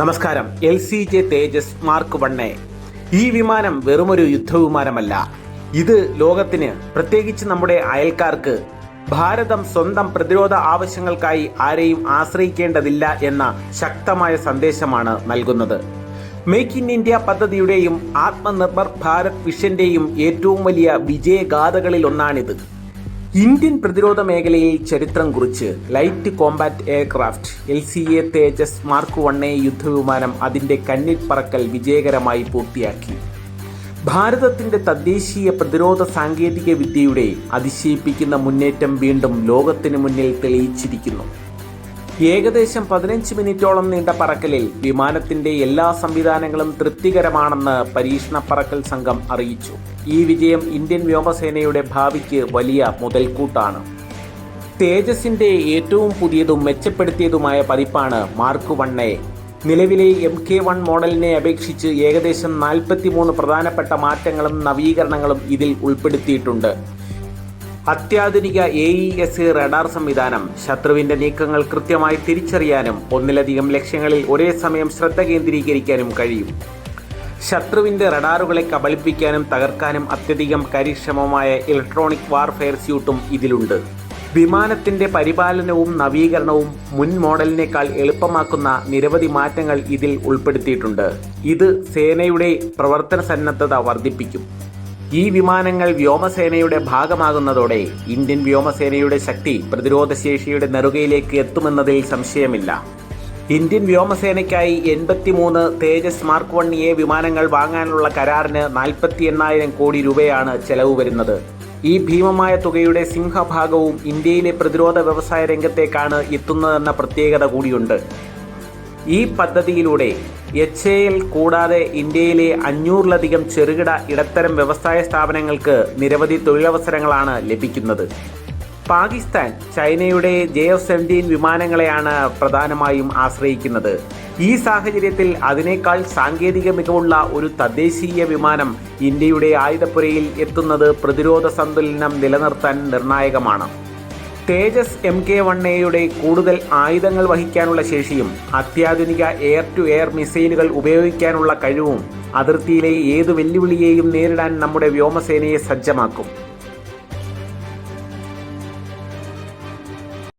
നമസ്കാരം. LCJ തേജസ് mark 1 ഈ വിമാനം വെറുമൊരു യുദ്ധവിമാനമല്ല. ഇത് ലോകത്തിന്, പ്രത്യേകിച്ച് നമ്മുടെ അയൽക്കാർക്ക്, ഭാരതം സ്വന്തം പ്രതിരോധ ആവശ്യങ്ങൾക്കായി ആരെയും ആശ്രയിക്കേണ്ടതില്ല എന്ന ശക്തമായ സന്ദേശമാണ് നൽകുന്നത്. മേക്ക് ഇൻ ഇന്ത്യ പദ്ധതിയുടെയും ആത്മനിർഭർ ഭാരത് വിഷന്റെയും ഏറ്റവും വലിയ വിജയഗാഥകളിലൊന്നാണിത്. ഇന്ത്യൻ പ്രതിരോധ മേഖലയിൽ ചരിത്രം കുറിച്ച് light combat aircraft LCA Tejas mark 1 യുദ്ധവിമാനം അതിൻ്റെ കന്നിൽ പറക്കൽ വിജയകരമായി പൂർത്തിയാക്കി. ഭാരതത്തിൻ്റെ തദ്ദേശീയ പ്രതിരോധ സാങ്കേതിക വിദ്യയുടെ അതിശയിപ്പിക്കുന്ന മുന്നേറ്റം വീണ്ടും ലോകത്തിന് മുന്നിൽ തെളിയിച്ചിരിക്കുന്നു. ഏകദേശം 15 മിനിറ്റോളം നീണ്ട പറക്കലിൽ വിമാനത്തിന്റെ എല്ലാ സംവിധാനങ്ങളും തൃപ്തികരമാണെന്ന് പരീക്ഷണ പറക്കൽ സംഘം അറിയിച്ചു. ഈ വിജയം ഇന്ത്യൻ വ്യോമസേനയുടെ ഭാവിക്ക് വലിയ മുതൽക്കൂട്ടാണ്. തേജസിന്റെ ഏറ്റവും പുതിയതും മെച്ചപ്പെടുത്തിയതുമായ പതിപ്പാണ് മാർക്ക് 1. നിലവിലെ MK1 മോഡലിനെ അപേക്ഷിച്ച് ഏകദേശം 43 പ്രധാനപ്പെട്ട മാറ്റങ്ങളും നവീകരണങ്ങളും ഇതിൽ ഉൾപ്പെടുത്തിയിട്ടുണ്ട്. അത്യാധുനിക AES റഡാർ സംവിധാനം ശത്രുവിന്റെ നീക്കങ്ങൾ കൃത്യമായി തിരിച്ചറിയാനും ഒന്നിലധികം ലക്ഷ്യങ്ങളിൽ ഒരേ സമയം ശ്രദ്ധ കേന്ദ്രീകരിക്കാനും കഴിയും. ശത്രുവിന്റെ റഡാറുകളെ കബളിപ്പിക്കാനും തകർക്കാനും അത്യധികം കാര്യക്ഷമമായ ഇലക്ട്രോണിക് വാർഫെയർ സ്യൂട്ടും ഇതിലുണ്ട്. വിമാനത്തിന്റെ പരിപാലനവും നവീകരണവും മുൻ മോഡലിനേക്കാൾ എളുപ്പമാക്കുന്ന നിരവധി മാറ്റങ്ങൾ ഇതിൽ ഉൾപ്പെടുത്തിയിട്ടുണ്ട്. ഇത് സേനയുടെ പ്രവർത്തന സന്നദ്ധത വർദ്ധിപ്പിക്കും. ഈ വിമാനങ്ങൾ വ്യോമസേനയുടെ ഭാഗമാകുന്നതോടെ ഇന്ത്യൻ വ്യോമസേനയുടെ ശക്തി പ്രതിരോധശേഷിയുടെ നെറുകയിലേക്ക് എത്തുമെന്നതിൽ സംശയമില്ല. ഇന്ത്യൻ വ്യോമസേനയ്ക്കായി 83 തേജസ് മാർക്ക് 1 വിമാനങ്ങൾ വാങ്ങാനുള്ള കരാറിന് 48,000 കോടി രൂപയാണ് ചെലവ് വരുന്നത്. ഈ ഭീമമായ തുകയുടെ സിംഹഭാഗവും ഇന്ത്യയിലെ പ്രതിരോധ വ്യവസായ രംഗത്തേക്കാണ് എത്തുന്നതെന്ന പ്രത്യേകത കൂടിയുണ്ട്. ഈ പദ്ധതിയിലൂടെ HAL കൂടാതെ ഇന്ത്യയിലെ 500-ലധികം ചെറുകിട ഇടത്തരം വ്യവസായ സ്ഥാപനങ്ങൾക്ക് നിരവധി തൊഴിലവസരങ്ങളാണ് ലഭിക്കുന്നത്. പാകിസ്ഥാൻ ചൈനയുടെ JF-17 വിമാനങ്ങളെയാണ് പ്രധാനമായും ആശ്രയിക്കുന്നത്. ഈ സാഹചര്യത്തിൽ അതിനേക്കാൾ സാങ്കേതിക മികവുള്ള ഒരു തദ്ദേശീയ വിമാനം ഇന്ത്യയുടെ ആയുധപ്പുരയിൽ എത്തുന്നത് പ്രതിരോധ സന്തുലനം നിലനിർത്താൻ നിർണായകമാണ്. തേജസ് MK1 കൂടുതൽ ആയുധങ്ങൾ വഹിക്കാനുള്ള ശേഷിയും അത്യാധുനിക എയർ ടു എയർ മിസൈലുകൾ ഉപയോഗിക്കാനുള്ള കഴിവും അതിർത്തിയിലെ ഏതു വെല്ലുവിളിയെയും നേരിടാൻ നമ്മുടെ വ്യോമസേനയെ സജ്ജമാക്കും.